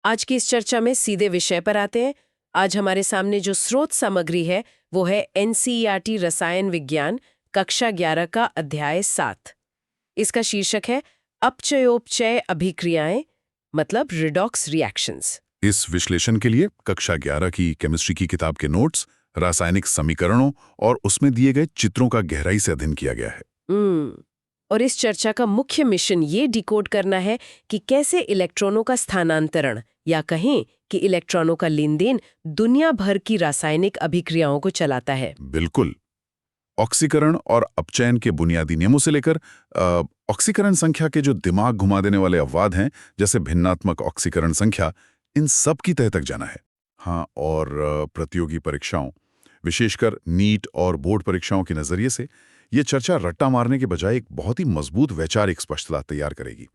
आज की इस चर्चा में सीधे विषय पर आते हैं। आज हमारे सामने जो स्रोत सामग्री है वो है एनसीईआरटी रसायन विज्ञान कक्षा 11 का अध्याय 7। इसका शीर्षक है अपचयोपचय अभिक्रियाएं, मतलब रिडॉक्स रिएक्शंस। इस विश्लेषण के लिए कक्षा 11 की केमिस्ट्री की किताब के नोट्स, रासायनिक समीकरणों और उसमें दिए गए चित्रों का गहराई से अध्ययन किया गया है। और इस चर्चा का मुख्य मिशन ये डिकोड करना है कि कैसे इलेक्ट्रॉनों का स्थानांतरण या कहें कि इलेक्ट्रॉनों का लेनदेन दुनिया भर की रासायनिक अभिक्रियाओं को चलाता है। बिल्कुल। ऑक्सीकरण और अपचयन के बुनियादी नियमों से लेकर ऑक्सीकरण संख्या के जो दिमाग घुमा देने वाले अपवाद हैं, जैसे भिन्नात्मक ऑक्सीकरण संख्या, इन सब की तह तक जाना है। हाँ, और प्रतियोगी परीक्षाओं, विशेषकर नीट और बोर्ड परीक्षाओं के नजरिए से ये चर्चा रट्टा मारने के बजाय एक बहुत ही मजबूत वैचारिक स्पष्टता तैयार करेगी।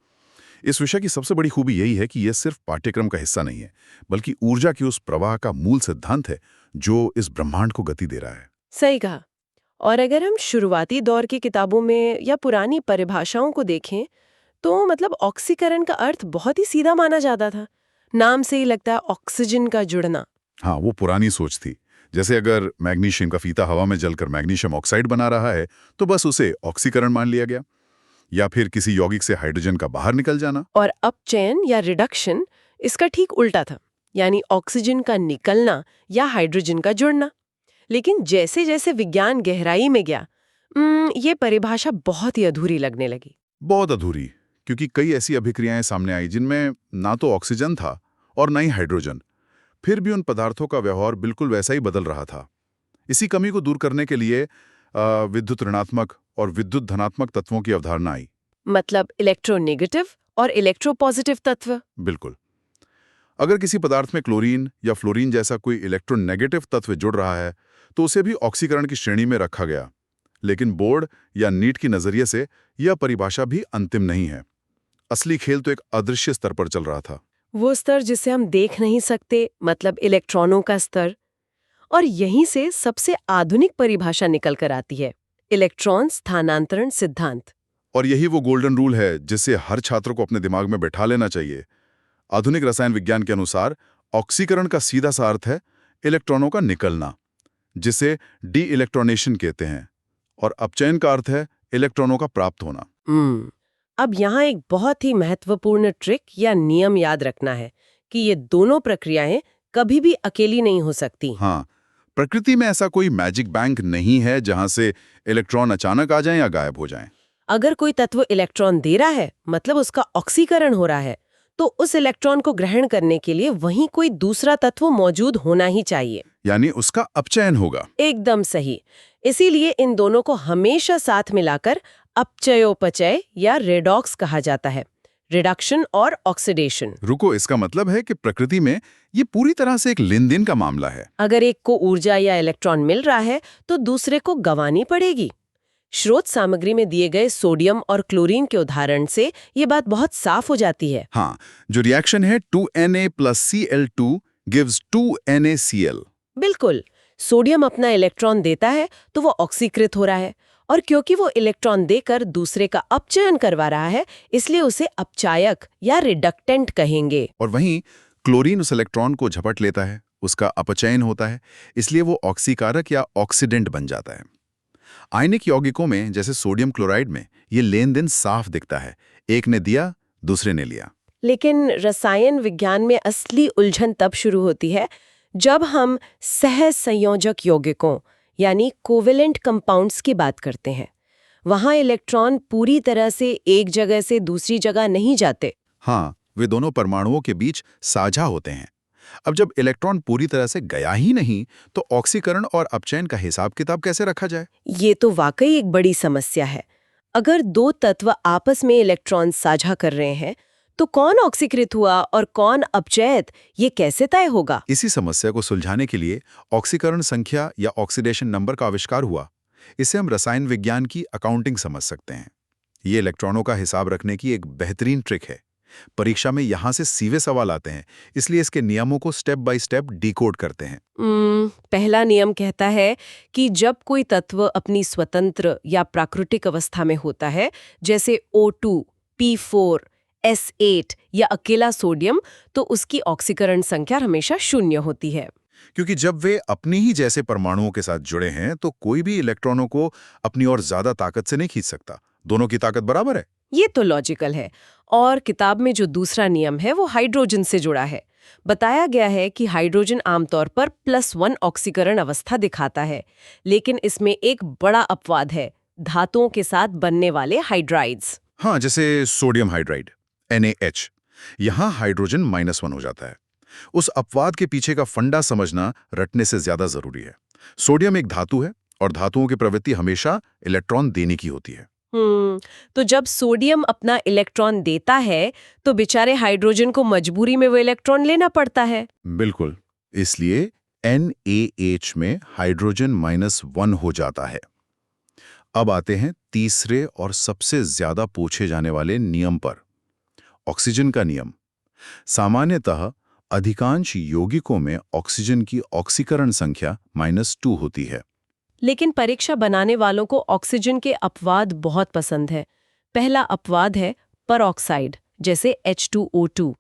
इस विषय की सबसे बड़ी खूबी यही है कि यह सिर्फ पाठ्यक्रम का हिस्सा नहीं है, बल्कि ऊर्जा की उस प्रवाह का मूल सिद्धांत है जो इस ब्रह्मांड को गति दे रहा है। सही कहा। और अगर हम शुरुआती दौर की किताबों में या पुरानी परिभाषाओं को देखें तो मतलब ऑक्सीकरण का अर्थ बहुत ही सीधा माना जाता था। नाम से ही लगता है ऑक्सीजन का जुड़ना। हाँ, वो पुरानी सोच थी। जैसे अगर मैग्नीशियम का फीता हवा में जलकर मैग्नीशियम ऑक्साइड बना रहा है तो बस उसे ऑक्सीकरण मान लिया गया, या फिर किसी यौगिक से हाइड्रोजन का बाहर निकल जाना। और अपचयन या रिडक्शन इसका ठीक उल्टा था, यानी ऑक्सीजन का निकलना या हाइड्रोजन का जुड़ना। लेकिन जैसे जैसे विज्ञान गहराई में गया, ये परिभाषा बहुत ही अधूरी लगने लगी। बहुत अधूरी, क्योंकि कई ऐसी अभिक्रियाएं सामने आई जिनमें ना तो ऑक्सीजन था और ना ही हाइड्रोजन। फिर भी उन पदार्थों का व्यवहार बिल्कुल वैसा ही बदल रहा था। इसी कमी को दूर करने के लिए विद्युत ऋणात्मक और विद्युत धनात्मक तत्वों की अवधारणा आई। मतलब इलेक्ट्रोनेगेटिव और इलेक्ट्रोपॉजिटिव तत्व। बिल्कुल। अगर किसी पदार्थ में क्लोरीन या फ्लोरीन जैसा कोई इलेक्ट्रोनेगेटिव तत्व जुड़ रहा है तो उसे भी ऑक्सीकरण की श्रेणी में रखा गया। लेकिन बोर्ड या नीट की नजरिए से यह परिभाषा भी अंतिम नहीं है। असली खेल तो एक अदृश्य स्तर पर चल रहा था। वो स्तर जिसे हम देख नहीं सकते, मतलब इलेक्ट्रॉनों का स्तर। और यहीं से सबसे आधुनिक परिभाषा निकल कर आती है, इलेक्ट्रॉन स्थानांतरण सिद्धांत। और यही वो गोल्डन रूल है जिसे हर छात्र को अपने दिमाग में बैठा लेना चाहिए। आधुनिक रसायन विज्ञान के अनुसार ऑक्सीकरण का सीधा सा अर्थ है इलेक्ट्रॉनों का निकलना, जिसे डी इलेक्ट्रॉनेशन कहते हैं, और अपचयन का अर्थ है इलेक्ट्रॉनों का प्राप्त होना। अब यहाँ एक बहुत ही महत्वपूर्ण ट्रिक या नियम याद रखना है कि ये दोनों प्रक्रियाएं कभी भी अकेली नहीं हो सकती। हाँ, प्रकृति में ऐसा कोई मैजिक बैंक नहीं है जहां से इलेक्ट्रॉन अचानक आ जाएं या गायब हो जाएं। अगर कोई तत्व इलेक्ट्रॉन दे रहा है, मतलब उसका ऑक्सीकरण हो रहा है, तो उस इलेक्ट्रॉन को ग्रहण करने के लिए वहीं कोई दूसरा तत्व मौजूद होना ही चाहिए, यानी उसका अपचयन होगा। एकदम सही। इसीलिए इन दोनों को हमेशा साथ मिलाकर अपचयोपचय या रेडॉक्स कहा जाता है, रिडक्शन और ऑक्सीडेशन। रुको, इसका मतलब है कि प्रकृति में ये पूरी तरह से एक लेन-देन का मामला है। अगर एक को ऊर्जा या इलेक्ट्रॉन मिल रहा है तो दूसरे को गंवानी पड़ेगी। स्रोत सामग्री में दिए गए सोडियम और क्लोरीन के उदाहरण से ये बात बहुत साफ हो जाती है। हाँ, जो रिएक्शन है 2Na + Cl2 gives 2NaCl। बिल्कुल। सोडियम अपना इलेक्ट्रॉन देता है तो वो ऑक्सीकृत हो रहा है, और क्योंकि वो इलेक्ट्रॉन देकर दूसरे का अपचयन करवा रहा है, इसलिए उसे अपचायक या रिडक्टेंट कहेंगे। और वहीं क्लोरीन उस इलेक्ट्रॉन को झपट लेता है, उसका अपचयन होता है, इसलिए वो ऑक्सीकारक या ऑक्सीडेंट बन जाता है। आयनिक यौगिकों में जैसे सोडियम क्लोराइड में ये लेन देन साफ दिखता है, एक ने दिया, दूसरे ने लिया। लेकिन रसायन विज्ञान में असली उलझन तब शुरू होती है जब हम सहसंयोजक यौगिकों यानी कोवेलेंट कंपाउंड्स की बात करते हैं। वहां इलेक्ट्रॉन पूरी तरह से एक जगह से दूसरी जगह नहीं जाते। हाँ, वे दोनों परमाणुओं के बीच साझा होते हैं। अब जब इलेक्ट्रॉन पूरी तरह से गया ही नहीं तो ऑक्सीकरण और अपचयन का हिसाब किताब कैसे रखा जाए? ये तो वाकई एक बड़ी समस्या है। अगर दो तत्व आपस में इलेक्ट्रॉन साझा कर रहे हैं तो कौन ऑक्सीकृत हुआ और कौन अपचयित, ये कैसे तय होगा? इसी समस्या को सुलझाने के लिए ऑक्सीकरण संख्या या ऑक्सीडेशन नंबर का आविष्कार हुआ। इसे हम रसायन विज्ञान की अकाउंटिंग समझ सकते हैं। ये इलेक्ट्रॉनों का हिसाब रखने की एक बेहतरीन ट्रिक है। परीक्षा में यहाँ से सीधे सवाल आते हैं, इसलिए इसके नियमों को स्टेप बाय स्टेप डिकोड करते हैं। पहला नियम कहता है कि जब कोई तत्व अपनी स्वतंत्र या प्राकृतिक अवस्था में होता है, जैसे O2, P4, S8 या अकेला सोडियम, तो उसकी ऑक्सीकरण संख्या हमेशा 0 होती है। क्योंकि जब वे अपनी ही जैसे परमाणुओं के साथ जुड़े हैं तो कोई भी इलेक्ट्रॉनों को अपनी ओर ज्यादा ताकत से नहीं खींच सकता। दोनों की ताकत बराबर है। ये तो लॉजिकल है। और किताब में जो दूसरा नियम है वो हाइड्रोजन से जुड़ा है। बताया गया है कि हाइड्रोजन आमतौर पर +1 ऑक्सीकरण अवस्था दिखाता है, लेकिन इसमें एक बड़ा अपवाद है, धातुओं के साथ बनने वाले हाइड्राइड्स। हाँ, जैसे सोडियम हाइड्राइड NaH। यहाँ हाइड्रोजन -1 हो जाता है। उस अपवाद के पीछे का फंडा समझना रटने से ज्यादा जरूरी है। सोडियम एक धातु है और धातुओं की प्रवृत्ति हमेशा इलेक्ट्रॉन देने की होती है। तो जब सोडियम अपना इलेक्ट्रॉन देता है तो बेचारे हाइड्रोजन को मजबूरी में वो इलेक्ट्रॉन लेना पड़ता है। बिल्कुल। इसलिए NaH में हाइड्रोजन -1 हो जाता है। अब आते हैं तीसरे और सबसे ज्यादा पूछे जाने वाले नियम पर, ऑक्सीजन का नियम। सामान्यतः अधिकांश यौगिकों में ऑक्सीजन की ऑक्सीकरण संख्या -2 होती है। लेकिन परीक्षा बनाने वालों को ऑक्सीजन के अपवाद बहुत पसंद है। पहला अपवाद है परऑक्साइड, जैसे H2O2।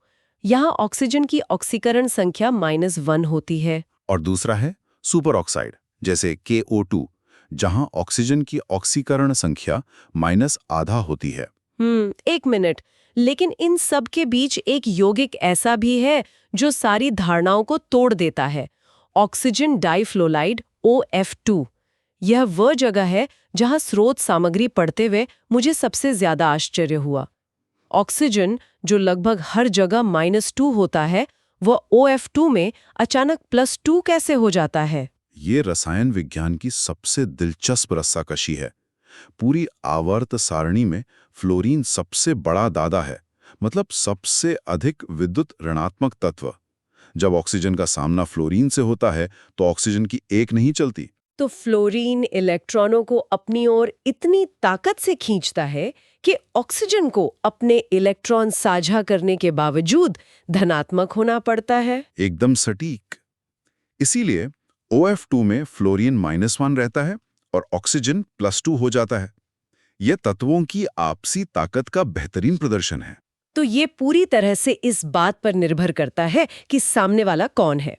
यहाँ ऑक्सीजन की ऑक्सीकरण संख्या -1 होती है। और दूसरा है सुपर ऑक्साइड, जैसे KO2, जहां ऑक्सीजन की ऑक्सीकरण संख्या -आधा होती है। एक मिनट, लेकिन इन सब के बीच एक यौगिक ऐसा भी है जो सारी धारणाओं को तोड़ देता है, ऑक्सीजन डाइफ्लोराइड OF2। यह वह जगह है जहां स्रोत सामग्री पढ़ते हुए मुझे सबसे ज्यादा आश्चर्य हुआ। ऑक्सीजन जो लगभग हर जगह -2 होता है, वह OF2 में अचानक +2 कैसे हो जाता है? ये रसायन विज्ञान की सबसे दिलचस्प रस्साकशी है। पूरी आवर्त सारणी में फ्लोरीन सबसे बड़ा दादा है, मतलब सबसे अधिक विद्युत ऋणात्मक तत्व। जब ऑक्सीजन का सामना फ्लोरीन से होता है तो ऑक्सीजन की एक नहीं चलती। तो फ्लोरीन इलेक्ट्रॉनों को अपनी ओर इतनी ताकत से खींचता है कि ऑक्सीजन को अपने इलेक्ट्रॉन साझा करने के बावजूद धनात्मक होना पड़ता है। एकदम सटीक। इसीलिए OF2 में फ्लोरीन -1 रहता है और ऑक्सीजन +2 हो जाता है। यह तत्वों की आपसी ताकत का बेहतरीन प्रदर्शन है। तो ये पूरी तरह से इस बात पर निर्भर करता है कि सामने वाला कौन है।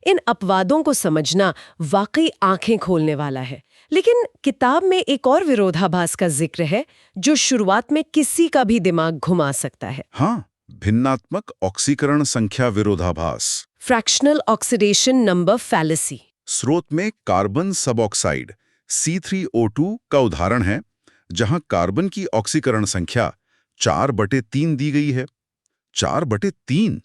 इन अपवादों को समझना वाकई आंखें खोलने वाला है। लेकिन किताब में एक और विरोधाभास का जिक्र है जो शुरुआत में किसी का भी दिमाग घुमा सकता है। हाँ, भिन्नात्मक ऑक्सीकरण संख्या विरोधाभास, फ्रैक्शनल ऑक्सीडेशन नंबर फैलेसी। स्रोत में कार्बन सबऑक्साइड C3O2 का उदाहरण है, जहां कार्बन की ऑक्सीकरण संख्या 4/3 दी गई है। 4/3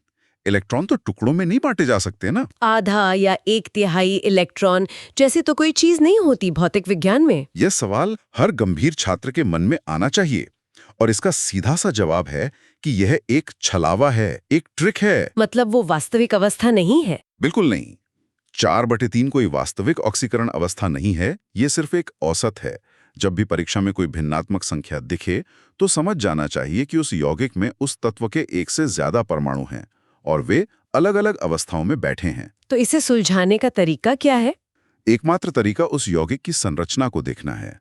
इलेक्ट्रॉन तो टुकड़ों में नहीं बांटे जा सकते ना। आधा या 1/3 इलेक्ट्रॉन जैसी तो कोई चीज नहीं होती भौतिक विज्ञान में। यह सवाल हर गंभीर छात्र के मन में आना चाहिए, और इसका सीधा सा जवाब है कि यह एक छलावा है, एक ट्रिक है। मतलब वो वास्तविक अवस्था नहीं है? बिल्कुल नहीं। 4/3 कोई वास्तविक ऑक्सीकरण अवस्था नहीं है, ये सिर्फ एक औसत है। जब भी परीक्षा में कोई भिन्नात्मक संख्या दिखे तो समझ जाना चाहिए कि उस यौगिक में उस तत्व के एक से ज्यादा परमाणु हैं और वे अलग-अलग अवस्थाओं में बैठे हैं। तो इसे सुलझाने का तरीका क्या है? एकमात्र तरीका उस यौगिक की संरचना को देखना है।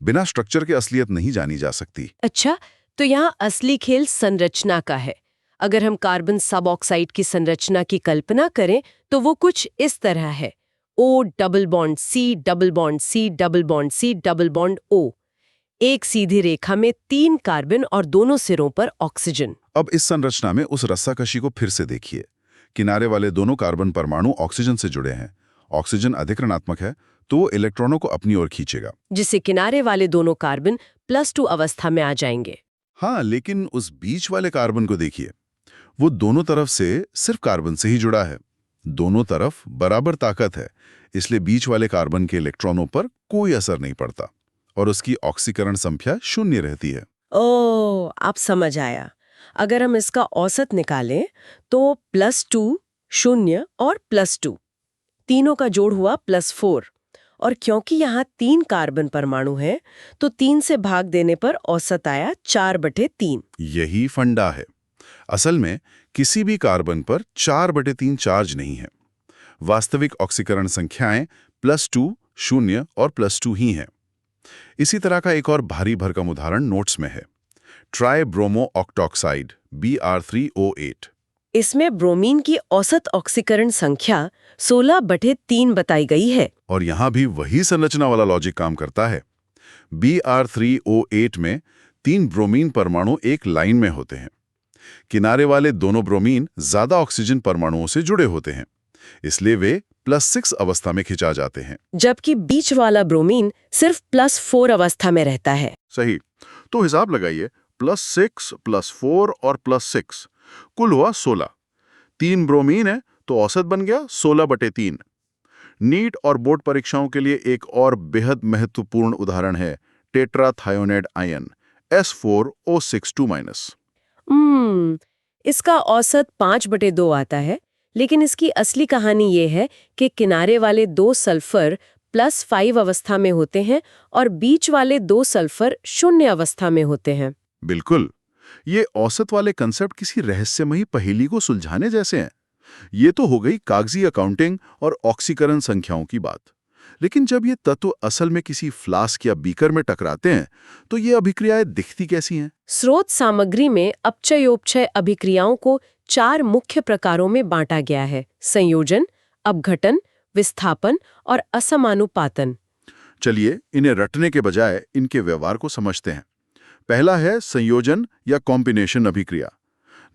बिना स्ट्रक्चर के असलियत नहीं जानी जा सकती। अच्छा, तो यहाँ असली खेल संरचना का है। अगर हम कार्बन सबऑक्साइड की संरचना की कल्पना करें तो वो कुछ इस तरह है: O double bond C double bond C double bond C double bond O। एक सीधी रेखा में 3 कार्बन और दोनों सिरों पर ऑक्सीजन। अब इस संरचना में उस रस्साकशी को फिर से देखिए। किनारे वाले दोनों कार्बन परमाणु ऑक्सीजन से जुड़े हैं। ऑक्सीजन अधिक ऋणात्मक है तो वो इलेक्ट्रॉनों को अपनी ओर खींचेगा, जिससे किनारे वाले दोनों कार्बन +2 अवस्था में आ जाएंगे। हाँ, लेकिन उस बीच वाले कार्बन को देखिए। वो दोनों तरफ से सिर्फ कार्बन से ही जुड़ा है। दोनों तरफ बराबर ताकत है, इसलिए बीच वाले कार्बन के इलेक्ट्रॉनों पर कोई असर नहीं पड़ता और उसकी ऑक्सीकरण संख्या 0 रहती है। ओह, आप समझ आया। अगर हम इसका औसत निकालें तो +2, 0 और +2, तीनों का जोड़ हुआ +4। और क्योंकि यहाँ 3 कार्बन परमाणु हैं तो 3 से भाग देने पर औसत आया 4/3। यही फंडा है। असल में किसी भी कार्बन पर 4/3 चार्ज नहीं है। वास्तविक ऑक्सीकरण संख्याएं +2, 0 और +2 ही हैं। इसी तरह का एक और भारी भरकम उदाहरण नोट्स में है। Tribromo octoxide Br3O8। इसमें ब्रोमीन की औसत ऑक्सीकरण संख्या 16/3 बताई गई है। और यहां भी वही संरचना वाला लॉजिक काम करता है। Br3O8 में 3 ब्रोमीन परमाणु एक लाइन में होते हैं। किनारे वाले दोनों ब्रोमीन ज्यादा ऑक्सीजन परमाणुओं से जुड़े होते हैं, इसलिए वे +6 अवस्था में खिंचा जाते हैं। जबकि बीच वाला ब्रोमीन सिर्फ +4 अवस्था में रहता है। सही। तो हिसाब लगाइए, +6 +4 और +6 कुल हुआ 16। 3 ब्रोमीन है तो औसत बन गया 16/3। नीट और बोर्ड परीक्षाओं के लिए एक और बेहद महत्वपूर्ण उदाहरण है टेट्राथायोनाइड आयन S4O62-। इसका औसत 5/2 आता है, लेकिन इसकी असली कहानी ये है कि किनारे वाले 2 सल्फर +5 अवस्था में होते हैं और बीच वाले 2 सल्फर 0 अवस्था में होते हैं। बिल्कुल। ये औसत वाले कंसेप्ट किसी रहस्यमयी पहेली को सुलझाने जैसे हैं। ये तो हो गई कागजी अकाउंटिंग और ऑक्सीकरण संख्याओं की बात। लेकिन जब ये तत्व असल में किसी फ्लास्क या बीकर में टकराते हैं, तो ये अभिक्रियाएं दिखती कैसी हैं? स्रोत सामग्री में अपचयोपचय अभिक्रियाओं को 4 मुख्य प्रकारों में बांटा गया है: संयोजन, अपघटन, विस्थापन और असमानुपातन। चलिए इन्हें रटने के बजाय इनके व्यवहार को समझते हैं। पहला है संयोजन या कॉम्बिनेशन अभिक्रिया।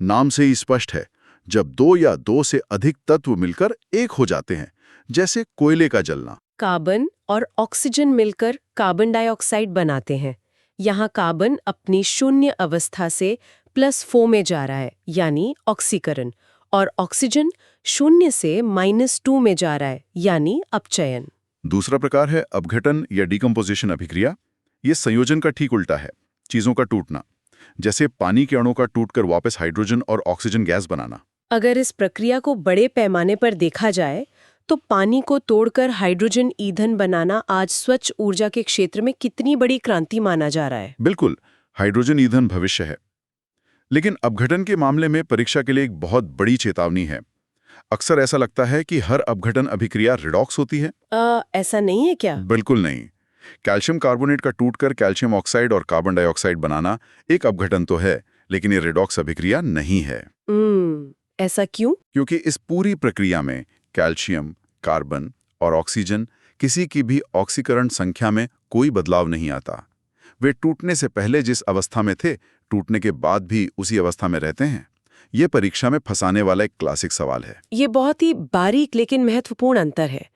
नाम से ही स्पष्ट है, जब 2 या 2 से अधिक तत्व मिलकर एक हो जाते हैं, जैसे कोयले का जलना। कार्बन और ऑक्सीजन मिलकर कार्बन डाइऑक्साइड बनाते हैं। यहाँ कार्बन अपनी 0 अवस्था से +4 में जा रहा है, यानी ऑक्सीकरण, और ऑक्सीजन 0 से -2 में जा रहा है, यानी अपचयन। दूसरा प्रकार है अपघटन या डिकम्पोजिशन अभिक्रिया। ये संयोजन का ठीक उल्टा है, चीजों का टूटना, जैसे पानी के अणु का टूटकर वापस हाइड्रोजन और ऑक्सीजन गैस बनाना। अगर इस प्रक्रिया को बड़े पैमाने पर देखा जाए तो पानी को तोड़कर हाइड्रोजन ईंधन बनाना आज स्वच्छ ऊर्जा के क्षेत्र में कितनी बड़ी क्रांति माना जा रहा है। बिल्कुल, हाइड्रोजन ईंधन भविष्य है। लेकिन अपघटन के मामले में परीक्षा के लिए एक बहुत बड़ी चेतावनी है। अक्सर ऐसा लगता है कि हर अपघटन अभिक्रिया रिडॉक्स होती है। ऐसा नहीं है क्या? बिल्कुल नहीं। कैल्शियम कार्बोनेट का टूटकर कैल्शियम ऑक्साइड और कार्बन डाइऑक्साइड बनाना एक अपघटन तो है, लेकिन ये रिडॉक्स अभिक्रिया नहीं है। ऐसा क्यों? क्योंकि इस पूरी प्रक्रिया में कैल्शियम, कार्बन और ऑक्सीजन किसी की भी ऑक्सीकरण संख्या में कोई बदलाव नहीं आता। वे टूटने से पहले जिस अवस्था में थे, टूटने के बाद भी उसी अवस्था में रहते हैं। ये परीक्षा में फंसाने वाला एक क्लासिक सवाल है। ये बहुत ही बारीक लेकिन महत्वपूर्ण अंतर है।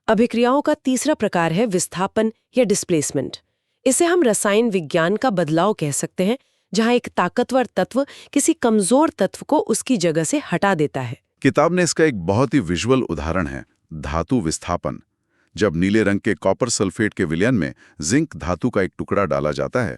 अभिक्रियाओं का तीसरा प्रकार है विस्थापन या डिस्प्लेसमेंट। इसे हम रसायन विज्ञान का बदलाव कह सकते हैं, जहां एक ताकतवर तत्व किसी कमजोर तत्व को उसकी जगह से हटा देता है। किताब ने इसका एक बहुत ही विजुअल उदाहरण है, धातु विस्थापन। जब नीले रंग के कॉपर सल्फेट के विलयन में जिंक धातु का एक टुकड़ा डाला जाता है,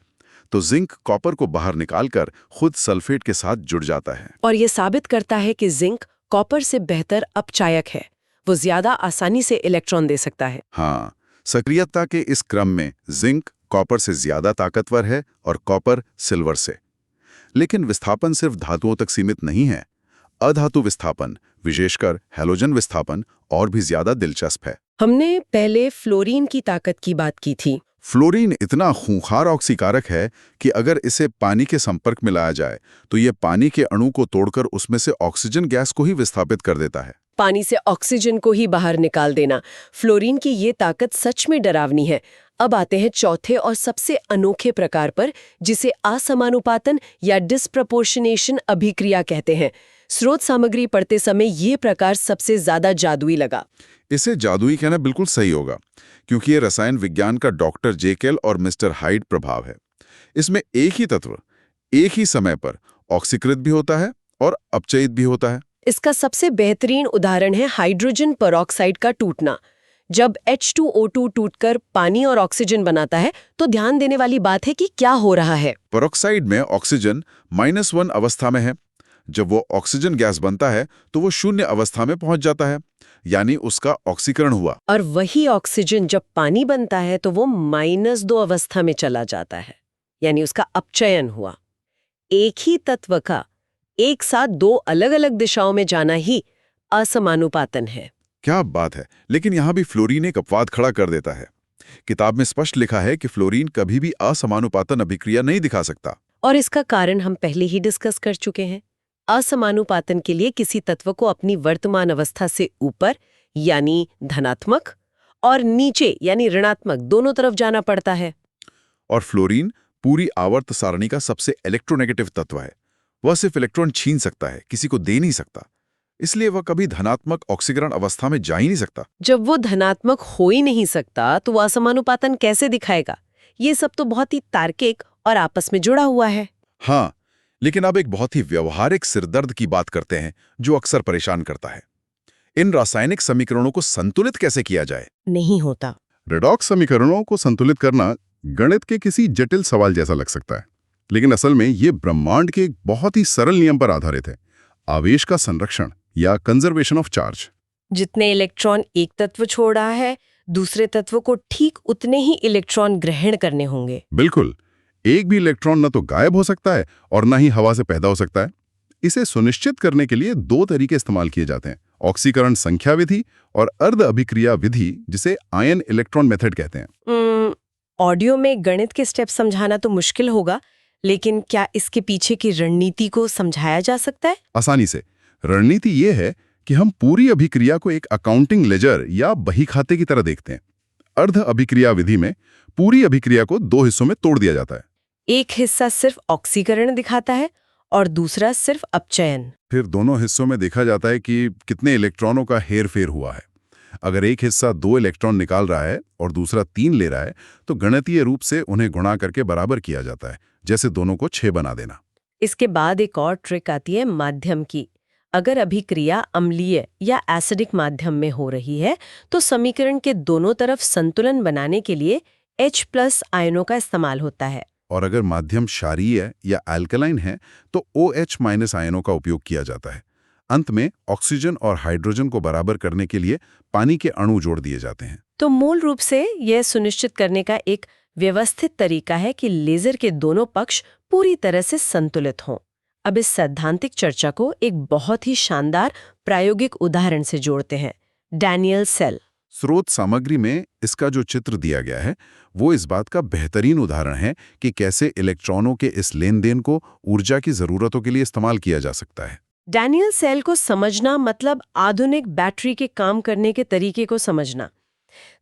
तो जिंक कॉपर को बाहर निकालकर खुद सल्फेट के साथ जुड़ जाता है। और ये साबित करता है कि जिंक कॉपर से बेहतर अपचायक है। वो ज्यादा आसानी से इलेक्ट्रॉन दे सकता है। हाँ, सक्रियता के इस क्रम में जिंक कॉपर से ज्यादा ताकतवर है और कॉपर सिल्वर से। लेकिन विस्थापन सिर्फ धातुओं तक सीमित नहीं है। अधातु विस्थापन, विशेषकर हैलोजन विस्थापन, और भी ज्यादा दिलचस्प है। हमने पहले फ्लोरीन की ताकत की बात की थी। फ्लोरीन इतना खूंखार ऑक्सीकारक है कि अगर इसे पानी के संपर्क में लाया जाए तो ये पानी के अणु को तोड़कर उसमें से ऑक्सीजन गैस को ही विस्थापित कर देता है। पानी से ऑक्सीजन को ही बाहर निकाल देना। फ्लोरीन की ये ताकत सच में डरावनी है। अब आते हैं चौथे और सबसे अनोखे प्रकार पर, जिसे असमानुपातन या डिस्प्रपोर्शनेशन अभिक्रिया कहते हैं। स्रोत सामग्री पढ़ते समय ये प्रकार सबसे ज्यादा जादुई लगा। इसे जादुई कहना बिल्कुल सही होगा, क्योंकि ये रसायन विज्ञान का डॉक्टर जेकेल और मिस्टर हाइड प्रभाव है। इसमें एक ही तत्व एक ही समय पर ऑक्सीकृत भी होता है और अपचयित भी होता है। इसका सबसे बेहतरीन उदाहरण है हाइड्रोजन पेरोक्साइड का टूटना। जब H2O2 टूटकर पानी और ऑक्सीजन बनाता है, तो ध्यान देने वाली बात है कि क्या हो रहा है। पेरोक्साइड में ऑक्सीजन -1 अवस्था में है। जब वो ऑक्सीजन गैस बनता है तो वो 0 अवस्था में पहुंच जाता है, यानी उसका ऑक्सीकरण हुआ। और वही ऑक्सीजन जब पानी बनता है तो वो -2 अवस्था में चला जाता है, यानी उसका अपचयन हुआ। एक ही तत्व का एक साथ 2 अलग-अलग दिशाओं में जाना ही असमानुपातन है। क्या बात है। लेकिन यहाँ भी फ्लोरीन एक अपवाद खड़ा कर देता है। किताब में स्पष्ट लिखा है कि फ्लोरीन कभी भी असमानुपातन अभिक्रिया नहीं दिखा सकता। और इसका कारण हम पहले ही डिस्कस कर चुके हैं। असमानुपातन के लिए किसी तत्व को अपनी वर्तमान अवस्था से ऊपर यानी धनात्मक और नीचे यानी ऋणात्मक दोनों तरफ जाना पड़ता है। और फ्लोरीन पूरी आवर्त सारणी का सबसे इलेक्ट्रोनेगेटिव तत्व है। वह सिर्फ इलेक्ट्रॉन छीन सकता है, किसी को दे नहीं सकता। इसलिए वह कभी धनात्मक ऑक्सीकरण अवस्था में जा ही नहीं सकता। जब वो धनात्मक हो ही नहीं सकता तो वो असमानुपातन कैसे दिखाएगा? ये सब तो बहुत ही तार्किक और आपस में जुड़ा हुआ है। हाँ, लेकिन अब एक बहुत ही व्यवहारिक सिरदर्द की बात करते हैं जो अक्सर परेशान करता है। इन रासायनिक समीकरणों को संतुलित कैसे किया जाए? नहीं होता। रेडॉक्स समीकरणों को संतुलित करना गणित के किसी जटिल सवाल जैसा लग सकता है, लेकिन असल में ये ब्रह्मांड के एक बहुत ही सरल नियम पर आधारित है। आवेश का संरक्षण या कंजर्वेशन ऑफ चार्ज। जितने इलेक्ट्रॉन एक तत्व छोड़ रहा है, दूसरे तत्व को ठीक उतने ही इलेक्ट्रॉन ग्रहण करने होंगे। बिल्कुल, एक भी इलेक्ट्रॉन न तो गायब हो सकता है और न ही हवा से पैदा हो सकता है। इसे सुनिश्चित करने के लिए दो तरीके इस्तेमाल किए जाते हैं, ऑक्सीकरण संख्या विधि और अर्ध अभिक्रिया विधि, जिसे आयन इलेक्ट्रॉन मेथड कहते हैं। ऑडियो में गणित के स्टेप समझाना तो मुश्किल होगा, लेकिन क्या इसके पीछे की रणनीति को समझाया जा सकता है? आसानी से। रणनीति ये है कि हम पूरी अभिक्रिया को एक अकाउंटिंग लेजर या बही खाते की तरह देखते हैं। अर्ध अभिक्रिया विधि में पूरी अभिक्रिया को दो हिस्सों में तोड़ दिया जाता है। एक हिस्सा सिर्फ ऑक्सीकरण दिखाता है और दूसरा सिर्फ अपचयन। फिर दोनों हिस्सों में देखा जाता है कि कितने इलेक्ट्रॉनों का हेरफेर हुआ है। अगर एक हिस्सा 2 इलेक्ट्रॉन निकाल रहा है और दूसरा 3 ले रहा है, तो गणितीय रूप से उन्हें गुणा करके बराबर किया जाता है, जैसे दोनों को 6 बना देना। इसके बाद एक और ट्रिक आती है माध्यम की। अगर अभिक्रिया अम्लीय या एसिडिक माध्यम में हो रही है, तो समीकरण के दोनों तरफ संतुलन बनाने के लिए H+ आयनों का इस्तेमाल होता है। और अगर माध्यम क्षारीय या अल्कलाइन है, तो OH- आयनों का उपयोग किया जाता है। अंत में ऑक्सीजन और हाइड्रोजन को बराबर करने के लिए पानी के अणु जोड़ दिए जाते हैं। तो मूल रूप से यह सुनिश्चित करने का एक व्यवस्थित तरीका है कि लेजर के दोनों पक्ष पूरी तरह से संतुलित हों। अब इस सैद्धांतिक चर्चा को एक बहुत ही शानदार प्रायोगिक उदाहरण से जोड़ते हैं, डैनियल सेल। स्रोत सामग्री में इसका जो चित्र दिया गया है, वो इस बात का बेहतरीन उदाहरण है कि कैसे इलेक्ट्रॉनों के इस लेन देन को ऊर्जा की जरूरतों के लिए इस्तेमाल किया जा सकता है। डैनियल सेल को समझना मतलब आधुनिक बैटरी के काम करने के तरीके को समझना।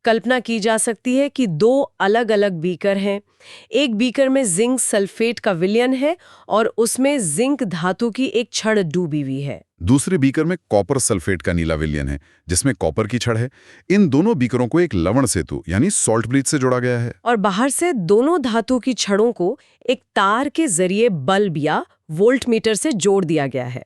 कल्पना की जा सकती है कि 2 अलग-अलग बीकर हैं। एक बीकर में जिंक सल्फेट का विलयन है और उसमें जिंक धातु की एक छड़ डूबी हुई है। दूसरे बीकर में कॉपर सल्फेट का नीला विलयन है, जिसमें कॉपर की छड़ है। इन दोनों बीकरों को एक लवण सेतु यानी सॉल्ट ब्रिज से जोड़ा गया है। और बाहर से दोनों धातु की छड़ों को एक तार के जरिए बल्ब या वोल्टमीटर से जोड़ दिया गया है।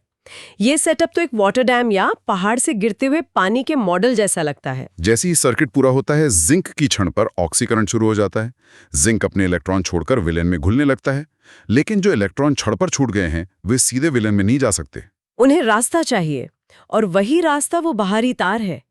ये सेटअप तो एक वाटर डैम या पहाड़ से गिरते हुए पानी के मॉडल जैसा लगता है। जैसे ही सर्किट पूरा होता है, जिंक की छड़ पर ऑक्सीकरण शुरू हो जाता है। जिंक अपने इलेक्ट्रॉन छोड़कर विलयन में घुलने लगता है, लेकिन जो इलेक्ट्रॉन छड़ पर छूट गए हैं, वे सीधे विलयन में नहीं जा सकते। उन्हें रास्ता चाहिए, और वही रास्ता वो बाहरी तार है।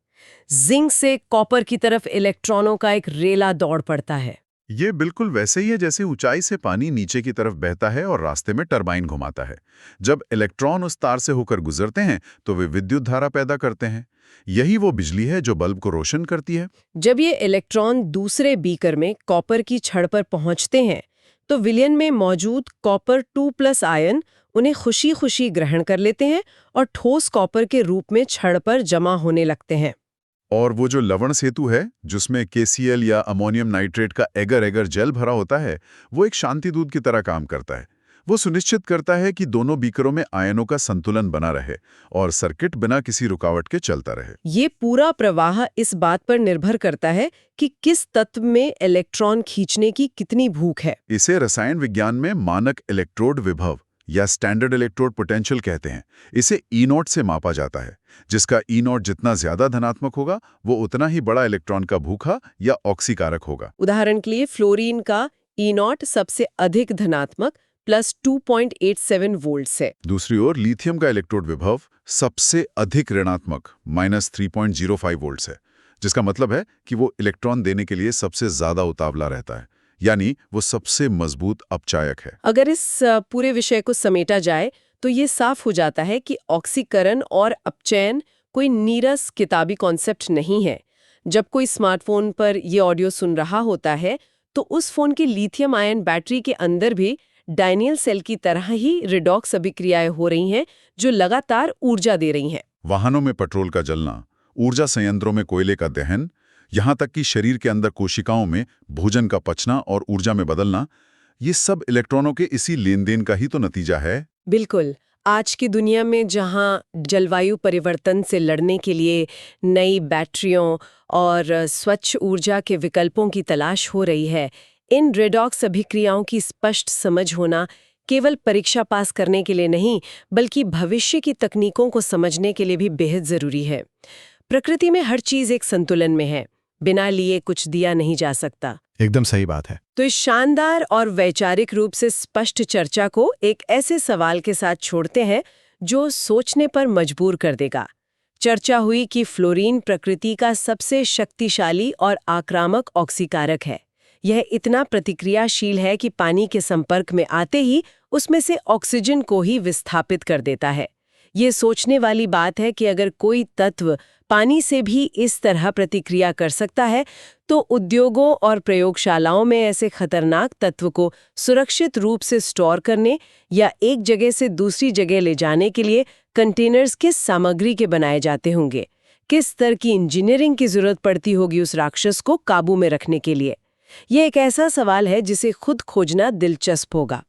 जिंक से कॉपर की तरफ इलेक्ट्रॉनों का एक रेला दौड़ पड़ता है। ये बिल्कुल वैसे ही है जैसे ऊंचाई से पानी नीचे की तरफ बहता है और रास्ते में टरबाइन घुमाता है। जब इलेक्ट्रॉन उस तार से होकर गुजरते हैं, तो वे विद्युत धारा पैदा करते हैं। यही वो बिजली है जो बल्ब को रोशन करती है। जब ये इलेक्ट्रॉन दूसरे बीकर में कॉपर की छड़ पर पहुंचते हैं, तो विलयन में मौजूद कॉपर 2+ आयन उन्हें खुशी खुशी ग्रहण कर लेते हैं और ठोस कॉपर के रूप में छड़ पर जमा होने लगते हैं। और वो जो लवण सेतु है, जिसमें KCl या अमोनियम नाइट्रेट का एगर एगर जेल भरा होता है, वो एक शांति दूत की तरह काम करता है। वो सुनिश्चित करता है कि दोनों बीकरों में आयनों का संतुलन बना रहे और सर्किट बिना किसी रुकावट के चलता रहे। ये पूरा प्रवाह इस बात पर निर्भर करता है कि किस तत्व में इलेक्ट्रॉन खींचने की कितनी भूख है। इसे रसायन विज्ञान में मानक इलेक्ट्रोड विभव या स्टैंडर्ड इलेक्ट्रोड पोटेंशियल कहते हैं। इसे E0 से मापा जाता है। जिसका E0 जितना ज्यादा धनात्मक होगा, वो उतना ही बड़ा इलेक्ट्रॉन का भूखा या ऑक्सीकारक होगा। उदाहरण के लिए फ्लोरीन का E0 सबसे अधिक धनात्मक +2.87 वोल्ट है। दूसरी ओर लिथियम का इलेक्ट्रोड विभव सबसे अधिक ऋणात्मक -3.05 वोल्ट है, जिसका मतलब है कि वो इलेक्ट्रॉन देने के लिए सबसे ज्यादा उतावला रहता है, यानी वो सबसे मजबूत अपचायक है। अगर इस पूरे विषय को समेटा जाए तो ये साफ हो जाता है कि ऑक्सीकरण और अपचयन कोई नीरस किताबी कॉन्सेप्ट नहीं है। जब कोई स्मार्टफोन पर ये ऑडियो सुन रहा होता है, तो उस फोन की लिथियम आयन बैटरी के अंदर भी डायनियल सेल की तरह ही रिडॉक्स अभिक्रियाएं हो रही हैं जो लगातार ऊर्जा दे रही हैं। वाहनों में पेट्रोल का जलना, ऊर्जा संयंत्रों में कोयले का दहन, यहाँ तक कि शरीर के अंदर कोशिकाओं में भोजन का पचना और ऊर्जा में बदलना, ये सब इलेक्ट्रॉनों के इसी लेन देन का ही तो नतीजा है। बिल्कुल। आज की दुनिया में जहां जलवायु परिवर्तन से लड़ने के लिए नई बैटरियों और स्वच्छ ऊर्जा के विकल्पों की तलाश हो रही है, इन रेडॉक्स अभिक्रियाओं की स्पष्ट समझ होना केवल परीक्षा पास करने के लिए नहीं, बल्कि भविष्य की तकनीकों को समझने के लिए भी बेहद जरूरी है। प्रकृति में हर चीज एक संतुलन में है, बिना लिए कुछ दिया नहीं जा सकता। एकदम सही बात है। तो इस शानदार और वैचारिक रूप से स्पष्ट चर्चा को एक ऐसे सवाल के साथ छोड़ते हैं जो सोचने पर मजबूर कर देगा। चर्चा हुई कि फ्लोरीन प्रकृति का सबसे शक्तिशाली और आक्रामक ऑक्सीकारक है। यह इतना प्रतिक्रियाशील है कि पानी के संपर्क में आते ही उसमें से ऑक्सीजन को ही विस्थापित कर देता है। ये सोचने वाली बात है कि अगर कोई तत्व पानी से भी इस तरह प्रतिक्रिया कर सकता है, तो उद्योगों और प्रयोगशालाओं में ऐसे खतरनाक तत्व को सुरक्षित रूप से स्टोर करने या एक जगह से दूसरी जगह ले जाने के लिए कंटेनर्स किस सामग्री के बनाए जाते होंगे, किस तरह की इंजीनियरिंग की जरूरत पड़ती होगी उस राक्षस को काबू में रखने के लिए। यह एक ऐसा सवाल है जिसे खुद खोजना दिलचस्प होगा।